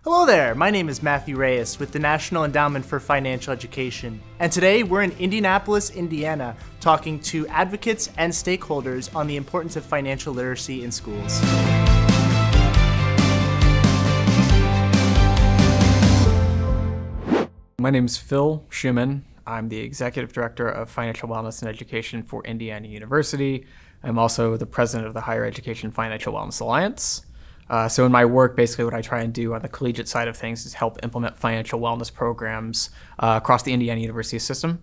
Hello there, my name is Matthew Reyes with the National Endowment for Financial Education. And today we're in Indianapolis, Indiana, talking to advocates and stakeholders on the importance of financial literacy in schools. My name is Phil Schuman. I'm the Executive Director of Financial Wellness and Education for Indiana University. I'm also the President of the Higher Education Financial Wellness Alliance. So in my work, basically what I try and do on the collegiate side of things is help implement financial wellness programs across the Indiana University system.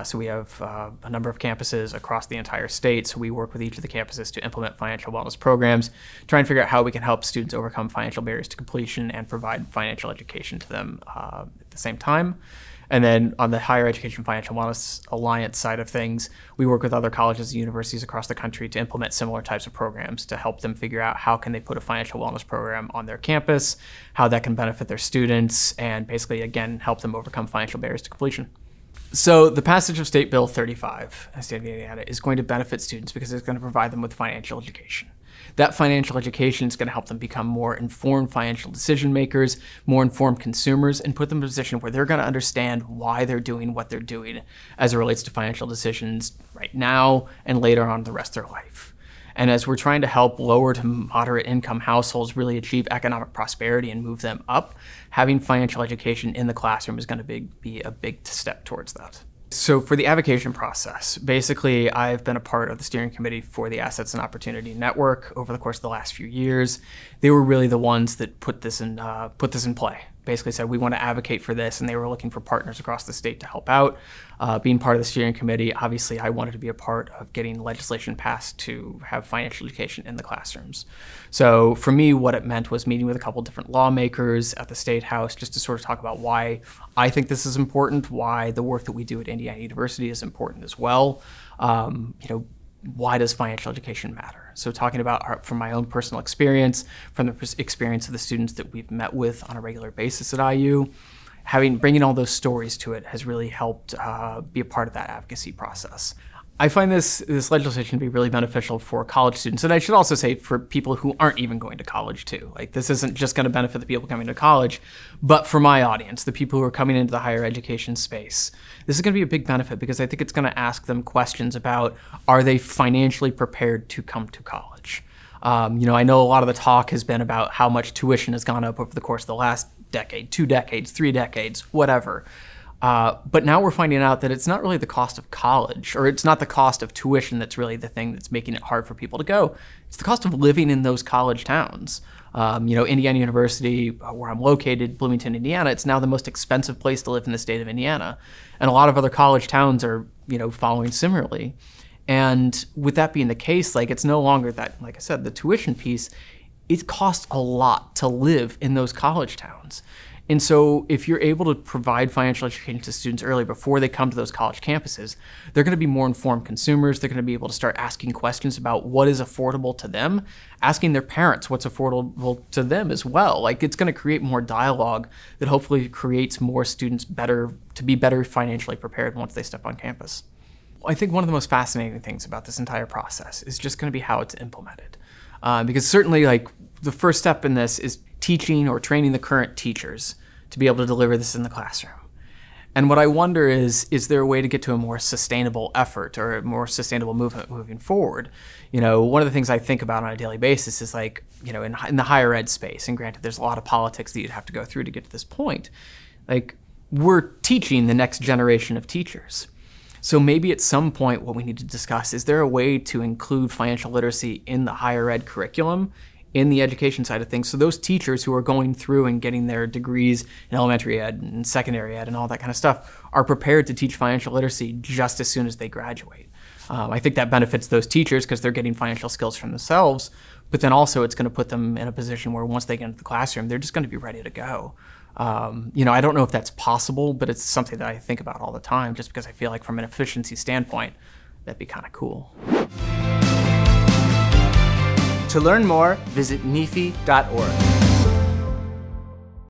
So we have a number of campuses across the entire state. So we work with each of the campuses to implement financial wellness programs, try and figure out how we can help students overcome financial barriers to completion and provide financial education to them at the same time. And then on the Higher Education Financial Wellness Alliance side of things, we work with other colleges and universities across the country to implement similar types of programs to help them figure out how can they put a financial wellness program on their campus, how that can benefit their students, and basically, again, help them overcome financial barriers to completion. So the passage of State Bill 35 in the state of Indiana is going to benefit students because it's going to provide them with financial education. That financial education is going to help them become more informed financial decision makers, more informed consumers, and put them in a position where they're going to understand why they're doing what they're doing as it relates to financial decisions right now and later on in the rest of their life. And as we're trying to help lower to moderate income households really achieve economic prosperity and move them up, having financial education in the classroom is going to be a big step towards that. So for the advocacy process, basically I've been a part of the steering committee for the Assets and Opportunity Network over the course of the last few years. They were really the ones that put this in play. Basically said we want to advocate for this, and they were looking for partners across the state to help out. Being part of the steering committee, obviously I wanted to be a part of getting legislation passed to have financial education in the classrooms. So for me, what it meant was meeting with a couple different lawmakers at the State House just to sort of talk about why I think this is important, why the work that we do at Indiana University is important as well. Why does financial education matter? So talking about from my own personal experience, from the experience of the students that we've met with on a regular basis at IU, bringing all those stories to it has really helped be a part of that advocacy process. I find this legislation to be really beneficial for college students, and I should also say for people who aren't even going to college too. Like, this isn't just going to benefit the people coming to college, but for my audience, the people who are coming into the higher education space, this is going to be a big benefit because I think it's going to ask them questions about, are they financially prepared to come to college? I know a lot of the talk has been about how much tuition has gone up over the course of the last decade, 2 decades, 3 decades, whatever. But now we're finding out that it's not really the cost of college, or it's not the cost of tuition that's really the thing that's making it hard for people to go. It's the cost of living in those college towns. Indiana University, where I'm located, Bloomington, Indiana, it's now the most expensive place to live in the state of Indiana. And a lot of other college towns are, following similarly. And with that being the case, it's no longer that, like I said, the tuition piece, it costs a lot to live in those college towns. And so if you're able to provide financial education to students early before they come to those college campuses, they're going to be more informed consumers. They're going to be able to start asking questions about what is affordable to them, asking their parents what's affordable to them as well. It's going to create more dialogue that hopefully creates more students to be better financially prepared once they step on campus. I think one of the most fascinating things about this entire process is just going to be how it's implemented. Because certainly the first step in this is teaching or training the current teachers to be able to deliver this in the classroom. And what I wonder is there a way to get to a more sustainable effort or a more sustainable movement moving forward? One of the things I think about on a daily basis is in the higher ed space, and granted there's a lot of politics that you'd have to go through to get to this point, we're teaching the next generation of teachers. So maybe at some point what we need to discuss, is there a way to include financial literacy in the higher ed curriculum, in the education side of things, so those teachers who are going through and getting their degrees in elementary ed and secondary ed and all that kind of stuff are prepared to teach financial literacy just as soon as they graduate. I think that benefits those teachers because they're getting financial skills from themselves, but then also it's going to put them in a position where once they get into the classroom, they're just going to be ready to go. I don't know if that's possible, but it's something that I think about all the time just because I feel like from an efficiency standpoint, that'd be kind of cool. To learn more, visit NEFE.org.